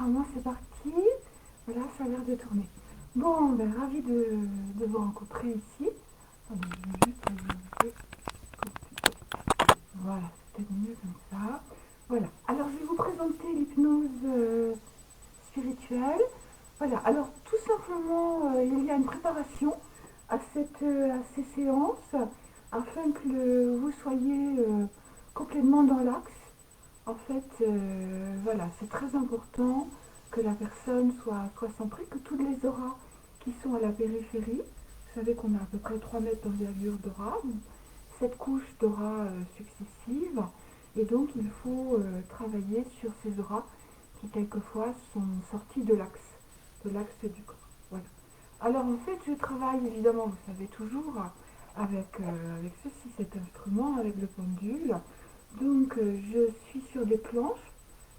apparemment c'est parti. Voilà, ça a l'air de tourner. Bon, ben, ravi de vous rencontrer ici. Attendez, je vais juste ajouter. Voilà, c'est peut-être mieux comme ça. Voilà, alors je vais vous présenter l'hypnose spirituelle. Voilà, alors tout simplement, il y a une préparation à ces séances afin que vous soyez complètement dans l'axe. En fait, voilà, c'est très important que la personne soit centrée, que toutes les auras qui sont à la périphérie, vous savez qu'on a à peu près 3 mètres d'envergure d'aura, 7 couches d'aura successives, et donc il faut travailler sur ces auras qui quelquefois sont sorties de l'axe du corps. Voilà. Alors en fait, je travaille évidemment, vous savez toujours, avec ceci, cet instrument, avec le pendule. Donc je suis sur des planches,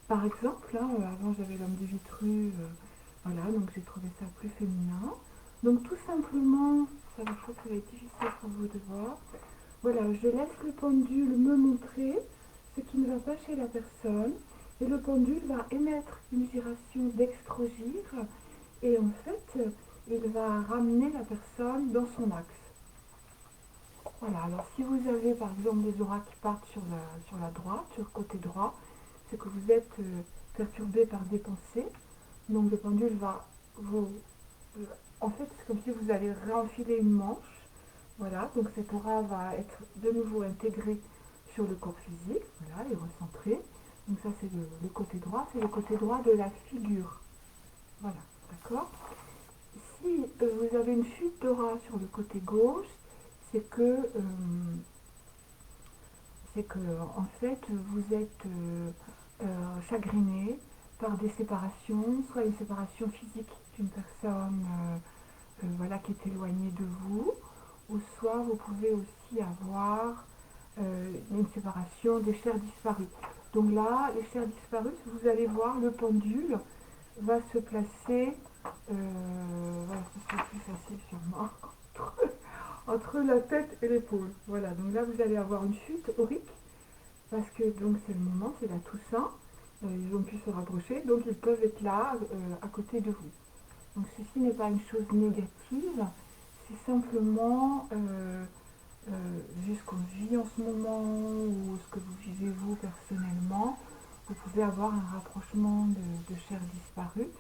par exemple, hein, avant j'avais l'homme de Vitruve, voilà, donc j'ai trouvé ça plus féminin. Donc tout simplement, ça va, je crois que ça va être difficile pour vous de voir. Voilà, je laisse le pendule me montrer ce qui ne va pas chez la personne, et le pendule va émettre une vibration d'extrogire, et en fait, il va ramener la personne dans son axe. Voilà, alors si vous avez par exemple des auras qui partent sur la droite, sur le côté droit, c'est que vous êtes perturbé par des pensées. Donc le pendule va vous... En fait, c'est comme si vous allez réenfiler une manche. Voilà, donc cette aura va être de nouveau intégrée sur le corps physique, voilà, et recentrée. Donc ça c'est le côté droit, c'est le côté droit de la figure. Voilà, d'accord. Si vous avez une fuite d'aura sur le côté gauche, c'est que en fait vous êtes chagriné par des séparations, soit une séparation physique d'une personne voilà, qui est éloignée de vous, ou soit vous pouvez aussi avoir une séparation des chairs disparues. Donc là, les chairs disparues, vous allez voir, le pendule va se placer, voilà, ce sera plus facile sûrement, entre la tête et l'épaule. Voilà, donc là vous allez avoir une chute aurique, parce que donc c'est le moment, c'est la Toussaint, ils ont pu se rapprocher, donc ils peuvent être là à côté de vous. Donc ceci n'est pas une chose négative, c'est simplement vu ce qu'on vit en ce moment ou ce que vous vivez vous personnellement, vous pouvez avoir un rapprochement de chairs disparues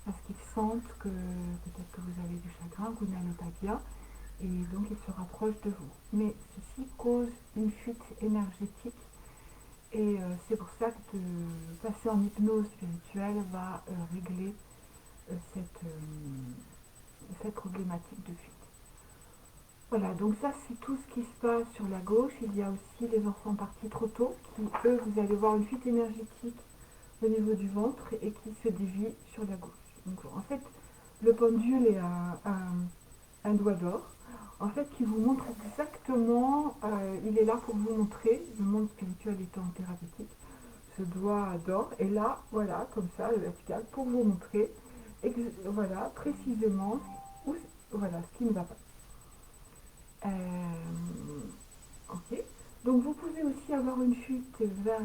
parce qu'ils sentent que peut-être que vous avez du chagrin, que vous n'allez pas bien, et donc ils se rapprochent de vous. Mais ceci cause une fuite énergétique, et c'est pour ça que de passer en hypnose spirituelle va régler cette problématique de fuite. Voilà, donc ça c'est tout ce qui se passe sur la gauche. Il y a aussi les enfants partis trop tôt, qui eux, vous allez voir une fuite énergétique au niveau du ventre et qui se dévie sur la gauche. Donc en fait, le pendule est un doigt d'or, en fait, qui vous montre exactement, il est là pour vous montrer, le monde spirituel étant thérapeutique, ce doigt d'or est là, voilà, comme ça, le vertical, pour vous montrer, voilà, précisément, où, voilà, ce qui ne va pas. Ok. Donc vous pouvez aussi avoir une fuite vers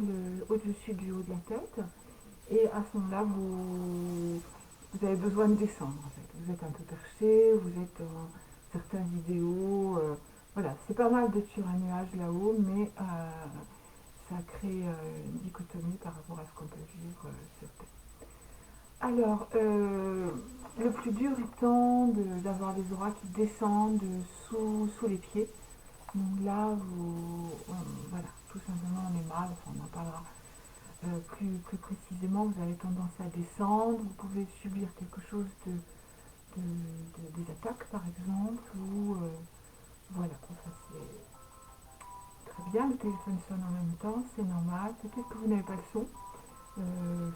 au-dessus du haut de la tête, et à ce moment-là vous avez besoin de descendre en fait. Vous êtes un peu perché, vous êtes dans certaines vidéos, voilà, c'est pas mal d'être sur un nuage là-haut, mais ça crée une dichotomie par rapport à ce qu'on peut vivre sur Terre. Alors, le plus dur étant d'avoir des auras qui descendent sous les pieds. Donc là, voilà, tout simplement, on est mal, enfin, on en parlera plus précisément. Vous avez tendance à descendre, vous pouvez subir quelque chose des attaques, par exemple, ou voilà, enfin, c'est très bien. Le téléphone sonne en même temps, c'est normal. Peut-être que vous n'avez pas le son.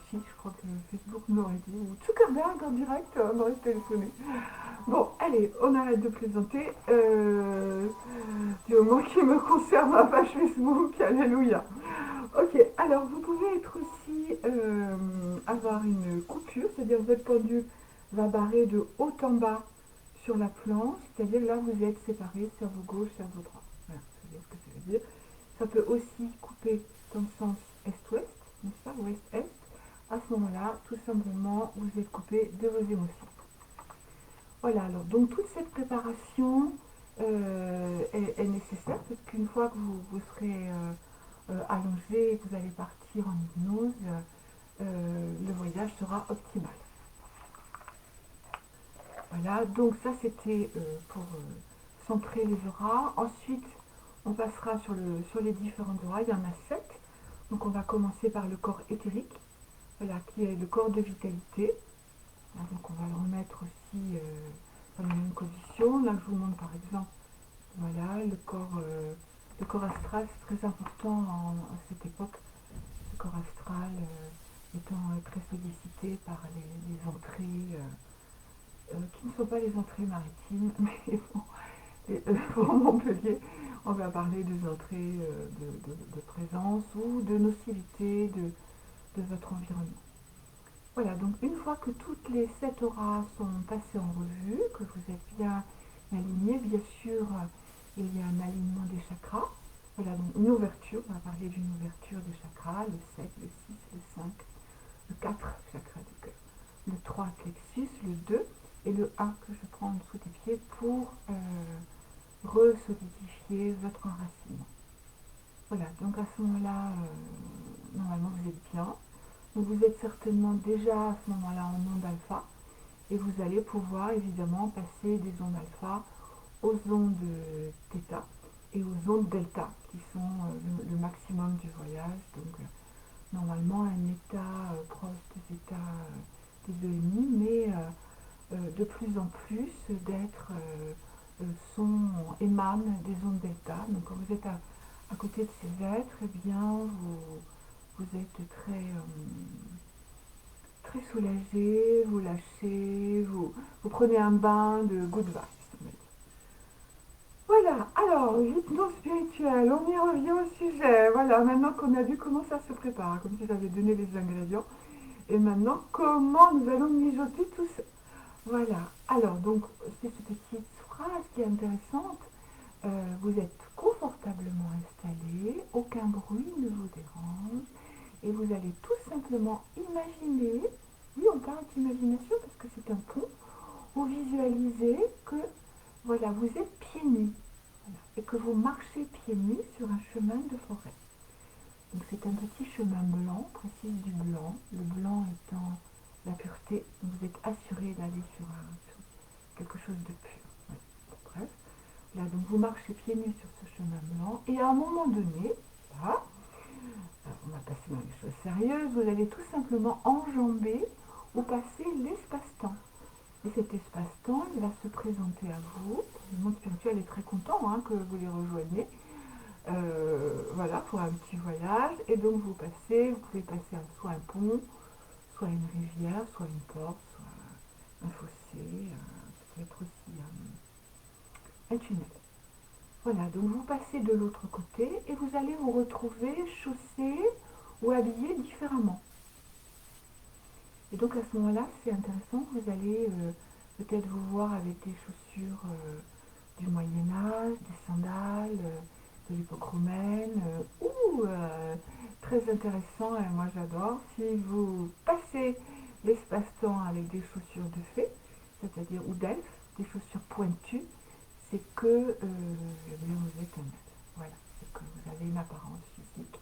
Si, je crois que Facebook m'aurait dit, ou Zuckerberg en direct m'aurait téléphoné. Bon, allez, on arrête de plaisanter. Du moment qui me concerne ma page Facebook, alléluia. Ok, alors vous pouvez être aussi avoir une coupure, c'est-à-dire votre pendule va barrer de haut en bas sur la planche, c'est-à-dire là vous êtes séparés, cerveau gauche, cerveau droit. Voilà, ça veut dire ce que ça veut dire. Ça peut aussi couper dans le sens est-ouest, n'est-ce pas, ouest-est, à ce moment-là, tout simplement, vous êtes coupé de vos émotions. Voilà, alors donc toute cette préparation est nécessaire parce qu'une fois que vous serez allongé et que vous allez partir en hypnose, le voyage sera optimal. Voilà, donc ça c'était pour centrer les auras. Ensuite, on passera sur les différentes auras. Il y en a 7. Donc on va commencer par le corps éthérique, voilà, qui est le corps de vitalité. Donc on va le remettre aussi dans les mêmes conditions. Là je vous montre par exemple, voilà, le corps astral, c'est très important à cette époque. Le corps astral étant très sollicité par les entrées qui ne sont pas les entrées maritimes, mais bon, pour Montpellier, on va parler des entrées de présence ou de nocivité de votre environnement. Voilà, donc une fois que toutes les 7 auras sont passées en revue, que vous êtes bien alignés, bien sûr, il y a un alignement des chakras. Voilà, donc une ouverture, on va parler d'une ouverture des chakras, le 7, le 6, le 5, le 4, chakra du cœur, le 3, plexus, le 2 et le 1 que je prends en dessous des pieds pour re-solidifier votre enracinement. Voilà, donc à ce moment-là, normalement vous êtes bien. Donc vous êtes certainement déjà à ce moment-là en onde alpha et vous allez pouvoir évidemment passer des ondes alpha aux ondes θ et aux ondes delta qui sont le maximum du voyage. Donc normalement un état proche des états des EMI, mais de plus en plus d'êtres émanent des ondes delta. Donc quand vous êtes à côté de ces êtres, eh bien vous êtes très soulagé, vous lâchez, vous prenez un bain de good vibes. Voilà, alors l'hypnose spirituelle, on y revient au sujet. Voilà, maintenant qu'on a vu comment ça se prépare, comme si j'avais donné les ingrédients. Et maintenant, comment nous allons mijoter tout ça. Voilà, alors donc, c'est cette petite phrase qui est intéressante. Vous êtes confortablement installé, aucun bruit ne vous dérange, et vous allez tout simplement imaginer, oui on parle d'imagination parce que c'est un pont, vous visualisez que voilà, vous êtes pieds nus, voilà, et que vous marchez pieds nus sur un chemin de forêt. Donc c'est un petit chemin blanc, précise du blanc, le blanc étant la pureté, donc vous êtes assuré d'aller sur quelque chose de pur. Ouais. Bref, là donc vous marchez pieds nus sur ce chemin blanc et à un moment donné, là, on va passer dans les choses sérieuses, vous allez tout simplement enjamber ou passer l'espace-temps. Et cet espace-temps, il va se présenter à vous. Le monde spirituel est très content que vous les rejoigniez. Voilà, pour un petit voyage. Et donc vous pouvez passer soit un pont, soit une rivière, soit une porte, soit un fossé. Ça peut être aussi un tunnel. Voilà, donc vous passez de l'autre côté et vous allez vous retrouver chaussé ou habillé différemment. Et donc à ce moment-là, c'est intéressant, vous allez peut-être vous voir avec des chaussures du Moyen-Âge, des sandales de l'époque romaine, ou très intéressant, et moi j'adore, si vous passez l'espace-temps avec des chaussures de fée, c'est-à-dire ou d'elfe, des chaussures pointues, c'est que eh bien, vous êtes un elfe. Voilà, c'est que vous avez une apparence physique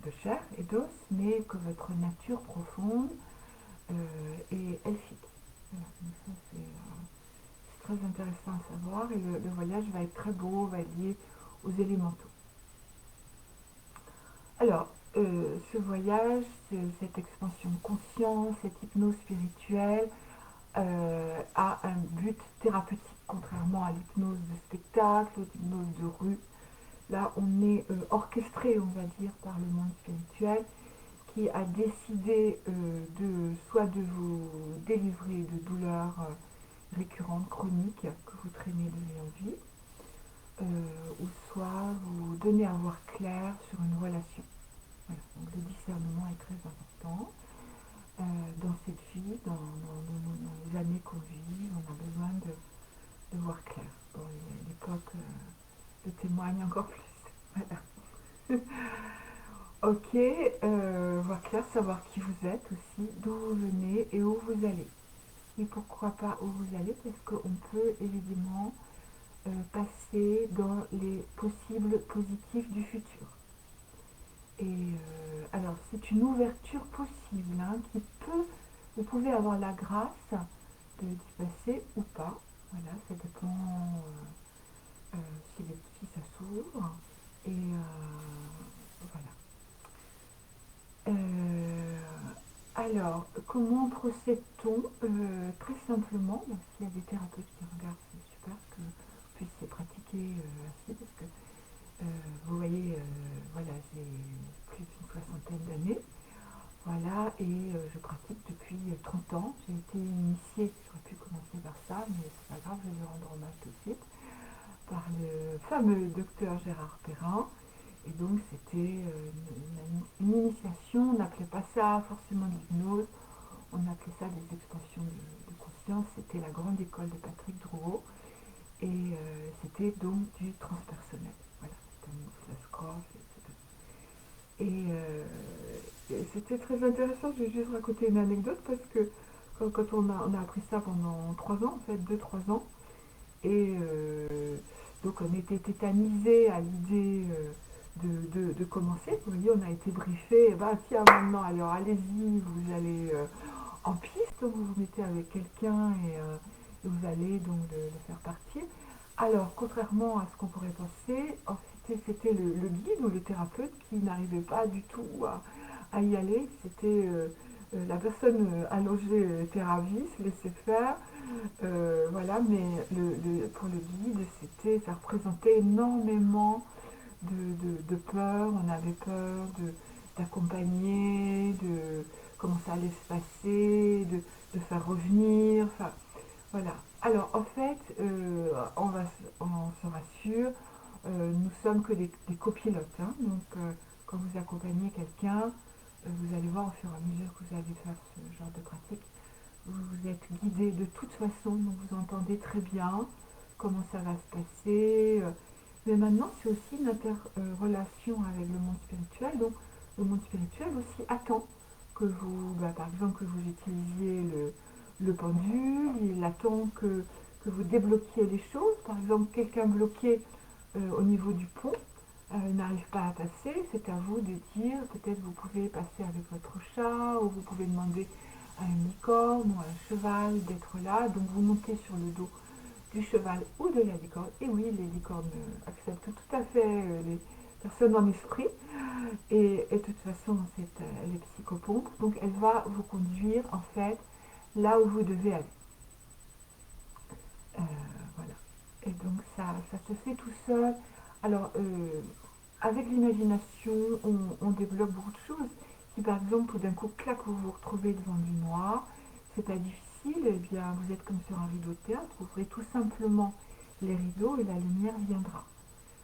de chair et d'os, mais que votre nature profonde est elfique. Voilà, donc ça c'est très intéressant à savoir et le voyage va être très beau, va être lié aux élémentaux. Alors, ce voyage, cette expansion de conscience, cette hypnose spirituelle a un but thérapeutique, contrairement à l'hypnose de spectacle, l'hypnose de rue. Là, on est orchestré, on va dire, par le monde spirituel qui a décidé soit de vous délivrer de douleurs récurrentes, chroniques, que vous traînez de vie en vie, ou soit vous donner à voir clair sur une relation. Voilà. Donc le discernement est très important. Dans cette vie, dans les années qu'on vit, on a besoin de voir clair. Bon, l'époque le témoigne encore plus. Voilà. Ok, clair, savoir qui vous êtes aussi, d'où vous venez et où vous allez. Et pourquoi pas où vous allez, parce qu'on peut évidemment passer dans les possibles positifs du futur. Et alors, c'est une ouverture possible hein, qui peut, vous pouvez avoir la grâce d'y passer ou pas. Voilà, ça dépend si ça s'ouvre. Et voilà. Euh, alors, comment procède-t-on très simplement, donc, s'il y a des thérapeutes qui regardent, c'est super que vous puissiez pratiquer ainsi, parce que vous voyez, voilà, j'ai plus d'une soixantaine d'années, voilà, et je pratique depuis 30 ans. J'ai été initiée, j'aurais pu commencer par ça, mais c'est pas grave, je vais lui rendre hommage tout de suite, par le fameux docteur Gérard Perrin. Et donc c'était une initiation, on n'appelait pas ça forcément l'hypnose, on appelait ça des expansions de conscience. C'était la grande école de Patrick Drouot et c'était donc du transpersonnel. Voilà, c'était un Flascroft, etc. Et c'était très intéressant, je vais juste raconter une anecdote parce que quand on a appris ça pendant 3 ans, en fait, 2-3 ans, et donc on était tétanisés à l'idée de commencer. Vous voyez, on a été briefé, bah tiens maintenant, alors allez-y, vous allez en piste, vous vous mettez avec quelqu'un et vous allez donc le faire partir. Alors, contrairement à ce qu'on pourrait penser, c'était le guide ou le thérapeute qui n'arrivait pas du tout à y aller. C'était la personne allongée était ravie, se laissait faire. Voilà, mais pour le guide, ça représentait énormément de peur. On avait peur d'accompagner, de comment ça allait se passer, de faire revenir. Enfin, voilà. Alors, en fait, on se rassure, nous sommes que des copilotes. Hein. Donc, quand vous accompagnez quelqu'un, vous allez voir au fur et à mesure que vous allez faire ce genre de pratique, vous êtes guidé de toute façon, donc vous entendez très bien comment ça va se passer. Mais maintenant, c'est aussi une interrelation avec le monde spirituel. Donc, le monde spirituel aussi attend que vous, par exemple, que vous utilisiez le pendule. Il attend que vous débloquiez les choses. Par exemple, quelqu'un bloqué au niveau du pont n'arrive pas à passer. C'est à vous de dire, peut-être vous pouvez passer avec votre chat, ou vous pouvez demander à une licorne ou à un cheval d'être là. Donc vous montez sur le dos du cheval ou de la licorne. Et oui, les licornes acceptent tout à fait les personnes en esprit. Et de toute façon, elle est psychopompe. Donc elle va vous conduire en fait là où vous devez aller. Euh, voilà. Et donc ça se fait tout seul. Alors, avec l'imagination, on débloque beaucoup de choses. Si par exemple, tout d'un coup, clac, vous vous retrouvez devant du noir, c'est pas difficile, eh bien, vous êtes comme sur un rideau de théâtre, vous ouvrez tout simplement les rideaux et la lumière viendra.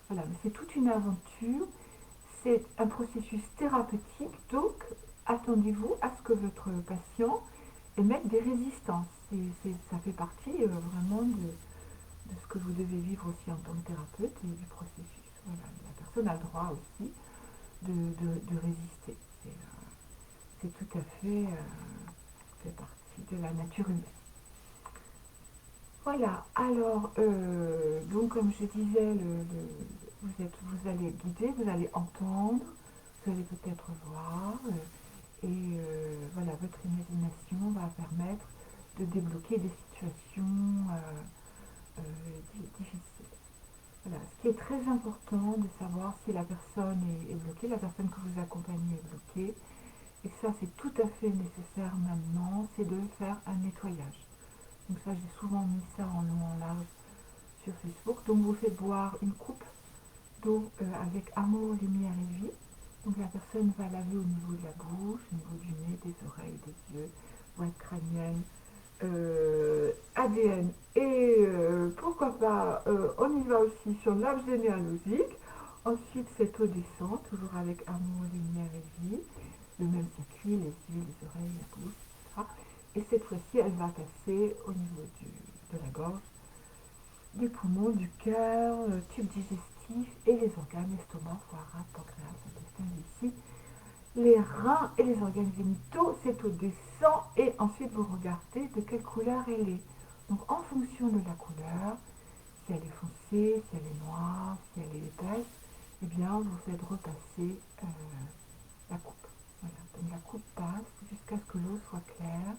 Voilà, mais c'est toute une aventure, c'est un processus thérapeutique, donc attendez-vous à ce que votre patient émette des résistances. Ça fait partie vraiment de ce que vous devez vivre aussi en tant que thérapeute et du processus. Voilà, la personne a le droit aussi de résister. C'est tout à fait, fait partie de la nature humaine. Voilà, alors, donc comme je disais, vous allez guider, vous allez entendre, vous allez peut-être voir, et voilà, votre imagination va permettre de débloquer des situations difficiles. Voilà. Ce qui est très important de savoir si la personne est bloquée, la personne que vous accompagnez est bloquée, et ça c'est tout à fait nécessaire maintenant, c'est de faire un nettoyage. Donc ça j'ai souvent mis ça en long en large sur Facebook. Donc vous faites boire une coupe d'eau avec amour, lumière et vie. Donc la personne va laver au niveau de la bouche, au niveau du nez, des oreilles, des yeux, boîte crânienne, ADN et pourquoi pas on y va aussi sur l'arbre généalogique. Ensuite cette eau descend toujours avec amour, lumière et vie, le même circuit, les yeux, les oreilles, la bouche, etc. Et cette fois-ci elle va passer au niveau de la gorge, des poumons, du cœur, tube digestif et les organes, estomac, foie, rate, pancréas, intestin, vessie les reins et les organes génitaux, cette eau descend et ensuite vous regardez de quelle couleur elle est. Donc en fonction de la couleur, si elle est foncée, si elle est noire, si elle est épaisse, eh bien vous faites repasser la coupe. Voilà. Donc la coupe passe jusqu'à ce que l'eau soit claire.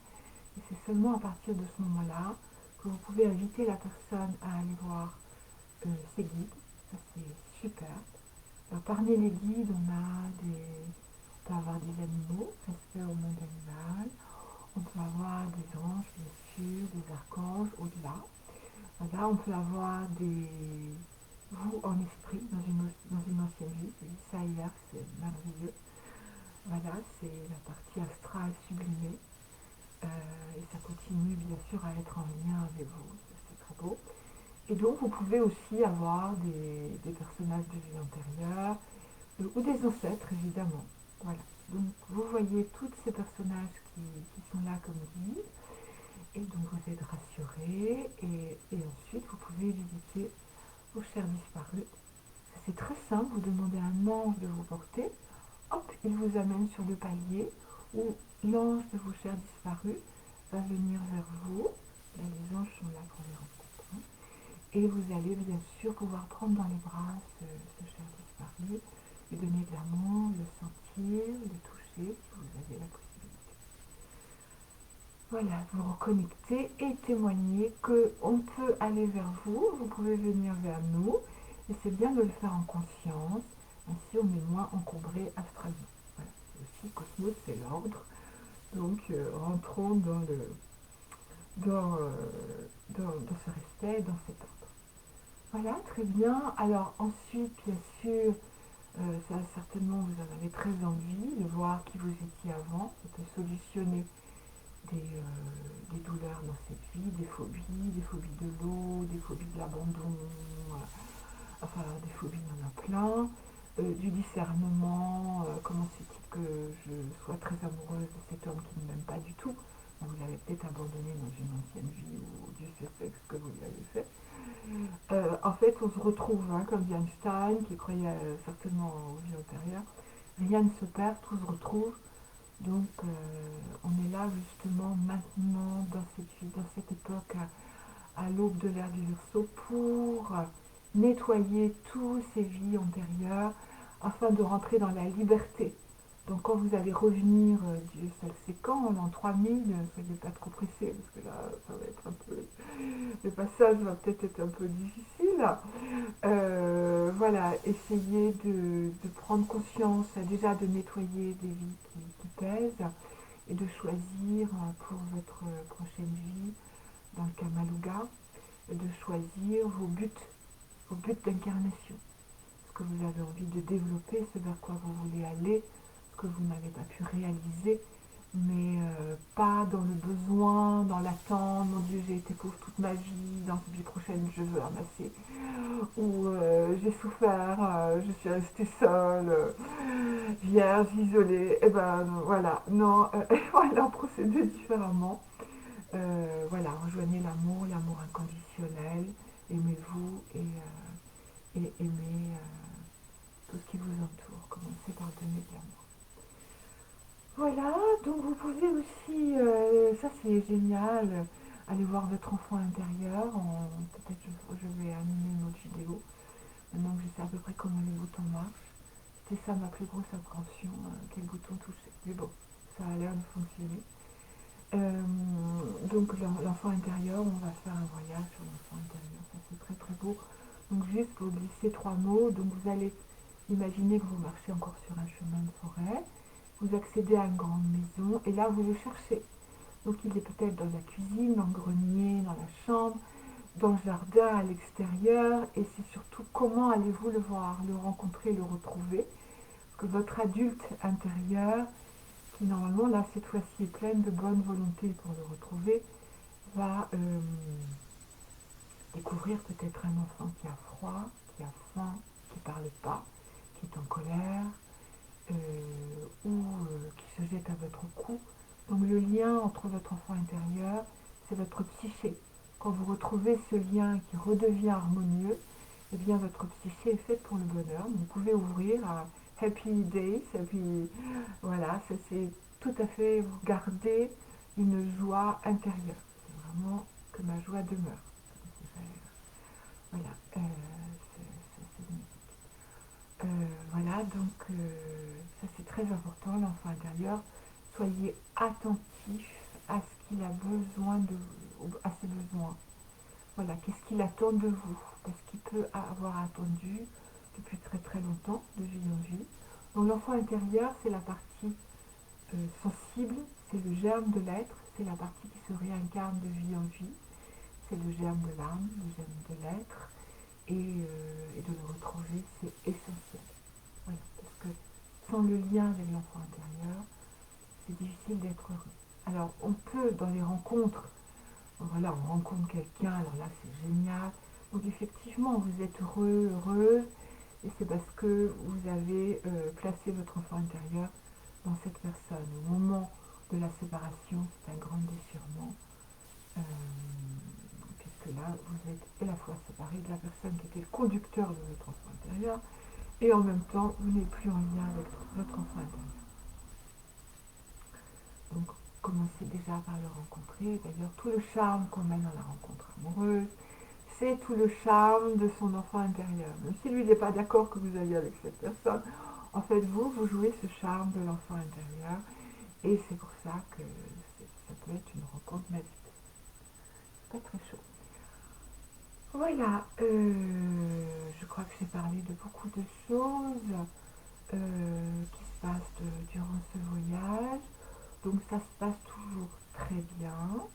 Et c'est seulement à partir de ce moment-là que vous pouvez inviter la personne à aller voir ses guides. Ça c'est super. Alors, parmi les guides, on peut avoir des animaux, respect au monde animal. On peut avoir des anges, bien sûr, des archanges au-delà. Voilà, on peut avoir des vous en esprit dans une ancienne vie. J'ai dit ça hier, c'est merveilleux. Voilà, c'est la partie astrale sublimée. Et ça continue bien sûr à être en lien avec vous. C'est très beau. Et donc vous pouvez aussi avoir des personnages de vie antérieure ou des ancêtres évidemment. Voilà. Donc vous voyez tous ces personnages qui sont là comme guides et donc vous êtes rassurés et ensuite vous pouvez visiter vos chers disparus. C'est très simple, vous demandez à un ange de vous porter, hop, il vous amène sur le palier où l'ange de vos chers disparus va venir vers vous. Là, les anges sont là pour les rencontrer. Et vous allez bien sûr pouvoir prendre dans les bras ce cher disparu, lui donner de l'amour, le sentir, le toucher si vous avez la possibilité. Voilà, vous reconnecter et témoigner qu'on peut aller vers vous, vous pouvez venir vers nous, et c'est bien de le faire en conscience, ainsi on est moins encombré astralement. Voilà, c'est aussi Cosmos, c'est l'ordre, donc rentrons dans ce respect, dans cet ordre. Voilà, très bien. Alors ensuite, bien sûr, ça certainement vous en avez très envie de voir qui vous étiez avant. Ça peut solutionner des douleurs dans cette vie, des phobies de l'eau, des phobies de l'abandon, enfin des phobies, il y en a plein. Du discernement, comment se fait-il que je sois très amoureuse de cet homme qui ne m'aime pas du tout. Vous l'avez peut-être abandonné dans une ancienne vie ou Dieu sait ce que vous lui avez fait. En fait, on se retrouve, hein, comme dit Einstein, qui croyait certainement aux vies antérieures. Rien ne se perd, tout se retrouve. Donc, on est là justement maintenant, dans cette vie, dans cette époque, à l'aube de l'ère du Verseau, pour nettoyer toutes ces vies antérieures, afin de rentrer dans la liberté. Donc quand vous allez revenir, Dieu seul sait quand, en l'an 3000, ne soyez pas trop pressés, parce que là, ça va être un peu... Le passage va peut-être être un peu difficile. Voilà, essayez de prendre conscience, déjà de nettoyer des vies qui pèsent, et de choisir pour votre prochaine vie, dans le Kamaluga, de choisir vos buts d'incarnation. Ce que vous avez envie de développer, ce vers quoi vous voulez aller, ce que vous n'avez pas pu réaliser, mais pas dans le besoin, dans l'attente, mon Dieu, j'ai été pauvre toute ma vie, dans cette vie prochaine, je veux ramasser, ou j'ai souffert, je suis restée seule, vierge, isolée, et ben voilà, non, voilà, procédez différemment. Voilà, rejoignez l'amour, l'amour inconditionnel, aimez-vous et aimez tout ce qui vous entoure. Commencez par donner de l'amour. Voilà, donc vous pouvez aussi, ça c'est génial, aller voir votre enfant intérieur. Peut-être je vais animer une autre vidéo, maintenant que je sais à peu près comment les boutons marchent. C'était ça ma plus grosse appréhension, quel bouton toucher. Mais bon, ça a l'air de fonctionner. Euh, donc l'enfant intérieur, on va faire un voyage sur l'enfant intérieur, ça c'est très très beau. Donc juste pour glisser trois mots, donc vous allez imaginer que vous marchez encore sur un chemin de forêt, vous accédez à une grande maison et là vous le cherchez. Donc il est peut-être dans la cuisine, dans le grenier, dans la chambre, dans le jardin, à l'extérieur, et c'est surtout comment allez-vous le voir, le rencontrer, le retrouver. Parce que votre adulte intérieur, qui normalement là cette fois-ci est pleine de bonne volonté pour le retrouver, va découvrir peut-être un enfant qui a froid, qui a faim, qui ne parle pas, qui est en colère, ou qui se jette à votre cou. Donc le lien entre votre enfant intérieur, c'est votre psyché. Quand vous retrouvez ce lien qui redevient harmonieux, eh bien votre psyché est faite pour le bonheur. Vous pouvez ouvrir à happy days, et puis voilà, c'est tout à fait, vous gardez une joie intérieure. C'est vraiment que ma joie demeure. Je dirais, voilà, c'est magnifique. Voilà, donc ça c'est très important, l'enfant intérieur. Soyez attentif à ce qu'il a besoin à ses besoins. Voilà, qu'est-ce qu'il attend de vous? Parce qu'il peut avoir attendu depuis très très longtemps, de vie en vie. Donc l'enfant intérieur, c'est la partie sensible, c'est le germe de l'être, c'est la partie qui se réincarne de vie en vie, c'est le germe de l'âme, le germe de l'être, et de le retrouver, c'est essentiel. Voilà, parce que sans le lien avec l'enfant intérieur, c'est difficile d'être heureux. Alors on peut, dans les rencontres, voilà, on rencontre quelqu'un, alors là c'est génial. Donc effectivement, vous êtes heureux, heureuse, et c'est parce que vous avez placé votre enfant intérieur dans cette personne. Au moment de la séparation, c'est un grand déchirement, euh, puisque là, vous êtes à la fois séparé de la personne qui était le conducteur de votre enfant intérieur, et en même temps, vous n'êtes plus en lien avec votre enfant intérieur. Donc, commencez déjà par le rencontrer. D'ailleurs, tout le charme qu'on mène dans la rencontre amoureuse, c'est tout le charme de son enfant intérieur. Même si lui n'est pas d'accord que vous alliez avec cette personne, en fait, vous jouez ce charme de l'enfant intérieur. Et c'est pour ça que ça peut être une rencontre magique. C'est pas très chaud. Voilà, je crois que j'ai parlé de beaucoup de choses qui se passent durant ce voyage. Donc ça se passe toujours très bien.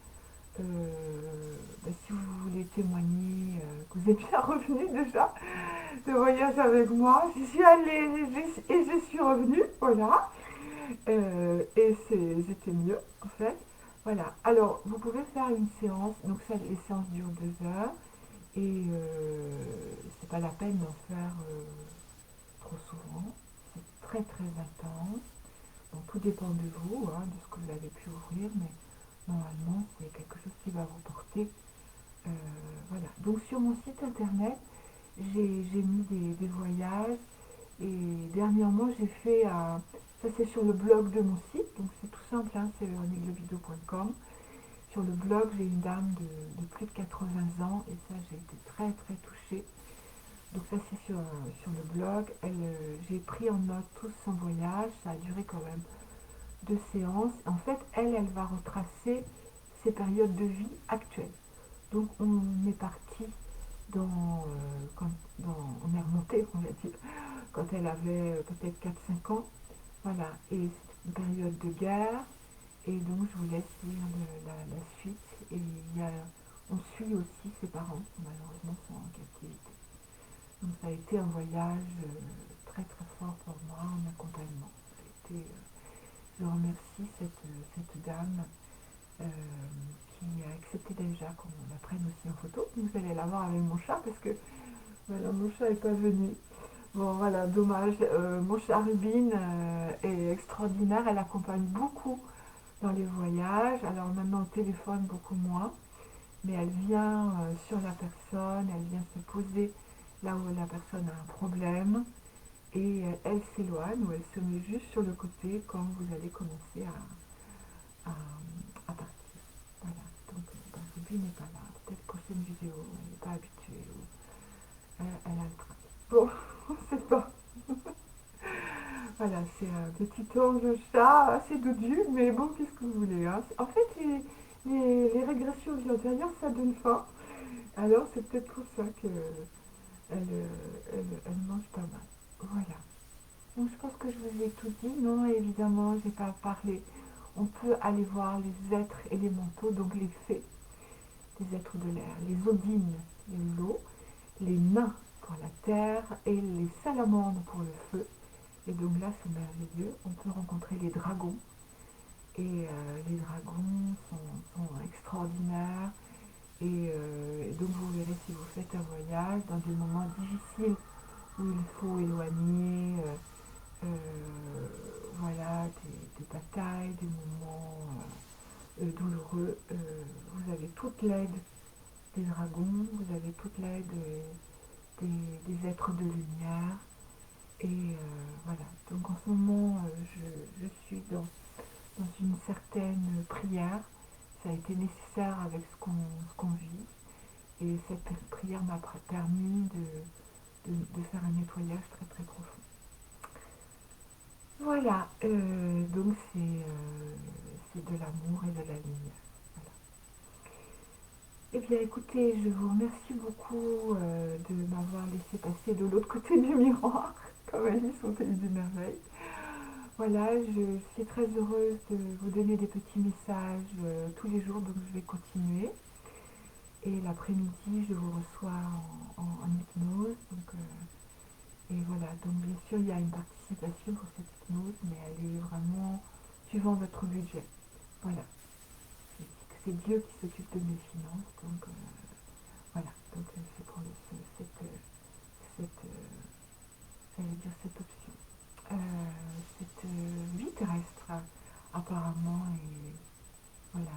Si vous voulez témoigner que vous êtes bien revenu déjà de voyage avec moi, j'y suis allée et je suis revenue, voilà. Et j'étais mieux en fait. Voilà. Alors vous pouvez faire une séance, donc ça, les séances durent 2 heures et c'est pas la peine d'en faire trop souvent. C'est très très intense. Donc tout dépend de vous, hein, de ce que vous avez pu ouvrir, mais normalement c'est quelque chose qui va vous porter. Euh, voilà. Donc sur mon site internet, j'ai mis des voyages et dernièrement j'ai fait ça c'est sur le blog de mon site, donc c'est tout simple, hein, c'est véroniquelevideo.com. Sur le blog, j'ai une dame de plus de 80 ans et ça j'ai été très très touchée. Donc ça c'est sur le blog. J'ai pris en note tout son voyage, ça a duré quand même 2 séances. En fait, elle va retracer ses périodes de vie actuelles. Donc on est parti on est remonté, on va dire, quand elle avait peut-être 4-5 ans. Voilà, et c'est une période de guerre. Et donc je vous laisse lire la suite. Et on suit aussi ses parents qui malheureusement sont en captivité. Donc ça a été un voyage très très fort pour moi en accompagnement. Je remercie cette dame euh, qui a accepté déjà qu'on la prenne aussi en photo. Vous allez la voir avec mon chat parce que voilà, mon chat n'est pas venu. Bon voilà, dommage. Mon chat Rubine est extraordinaire. Elle accompagne beaucoup dans les voyages. Alors maintenant, au téléphone, beaucoup moins. Mais elle vient sur la personne, elle vient se poser là où la personne a un problème. Et elle s'éloigne ou elle se met juste sur le côté quand vous allez commencer à, à partir. Voilà, donc Ruby n'est pas là. Peut-être prochaine vidéo, elle n'est pas habituée ou elle a le train. Bon, on ne sait pas. Voilà, c'est un petit ange chat assez dodu, mais bon, qu'est-ce que vous voulez, hein. En fait, les régressions de l'intérieur, ça donne faim. Alors, c'est peut-être pour ça qu'elle elle mange pas mal. Voilà. Donc, je pense que je vous ai tout dit. Non, évidemment, j'ai pas parlé. On peut aller voir les êtres élémentaux, donc les fées, les êtres de l'air, les odines, l'eau, les nains pour la terre et les salamandres pour le feu. Et donc là, c'est merveilleux. On peut rencontrer les dragons. Et les dragons sont extraordinaires. Et donc vous verrez si vous faites un voyage dans des moments difficiles où il faut éloigner voilà, des batailles, des moments douloureux. Vous avez toute l'aide des dragons, vous avez toute l'aide des êtres de lumière. Et voilà, donc en ce moment, je suis dans une certaine prière. Ça a été nécessaire avec ce qu'on vit. Et cette prière m'a permis de faire un nettoyage très très profond. Voilà, donc c'est de l'amour et de la lumière. Voilà. Eh bien écoutez, je vous remercie beaucoup de m'avoir laissé passer de l'autre côté du miroir, comme Alice au pays des merveilles. Voilà, je suis très heureuse de vous donner des petits messages tous les jours, donc je vais continuer. Et l'après-midi, je vous reçois en hypnose. Et voilà, donc bien sûr, il y a une participation pour cette hypnose, mais elle est vraiment suivant votre budget. Voilà, c'est Dieu qui s'occupe de mes finances, donc voilà, donc c'est pour cette, j'allais dire cette option. Cette vie terrestre, apparemment, est, voilà,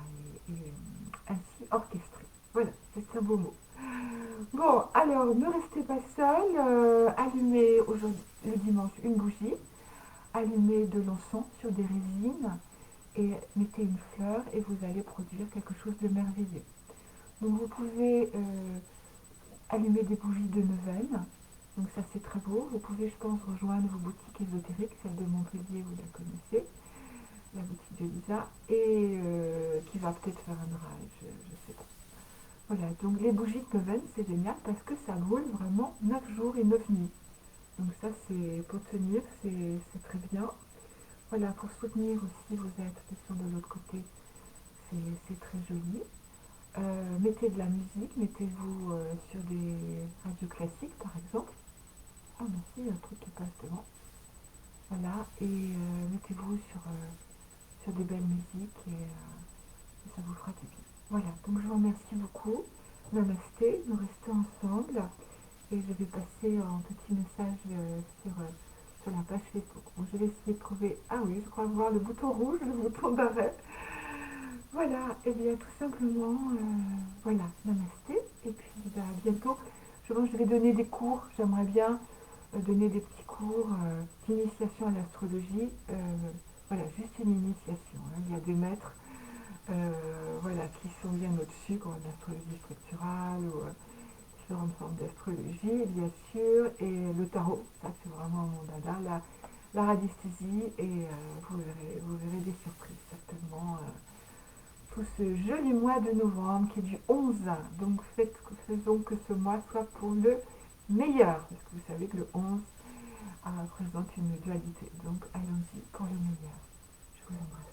ainsi orchestrée. Voilà, c'est un beau mot. Bon, alors ne restez pas seul. Allumez aujourd'hui, le dimanche, une bougie. Allumez de l'encens sur des résines et mettez une fleur et vous allez produire quelque chose de merveilleux. Donc vous pouvez allumer des bougies de neuvaine. Donc ça c'est très beau. Vous pouvez, je pense, rejoindre vos boutiques ésotériques. Celle de Montpellier, vous la connaissez, la boutique de Lisa, et qui va peut-être faire un drive, je ne sais pas. Voilà, donc les bougies de neuvaine, c'est génial parce que ça brûle vraiment 9 jours et 9 nuits. Donc ça, c'est pour tenir, c'est très bien. Voilà, pour soutenir aussi vos êtres qui sont de l'autre côté, c'est très joli. Mettez de la musique, mettez-vous sur des radios classiques par exemple. Ah merci, il y a un truc qui passe devant. Voilà, et mettez-vous sur des belles musiques et ça vous fera du bien. Voilà, donc je vous remercie beaucoup. Namasté, nous restons ensemble et je vais passer un petit message sur la page Facebook. Bon, je vais essayer de trouver, ah oui, je crois voir le bouton rouge, le bouton d'arrêt. Voilà, et bien tout simplement, voilà, namasté. Et puis bah, bientôt, je pense que je vais donner des cours. J'aimerais bien donner des petits cours d'initiation à l'astrologie. Voilà, juste une initiation, hein. Il y a des maîtres voilà, qui sont bien au-dessus, comme l'astrologie structurale ou différentes formes d'astrologie, bien sûr. Et le tarot, ça c'est vraiment mon dada. La radiesthésie, et vous verrez des surprises certainement. Tout ce joli mois de novembre qui est du 11. Donc faisons que ce mois soit pour le meilleur, parce que vous savez que le 11 représente une dualité. Donc allons-y pour le meilleur. Je vous embrasse.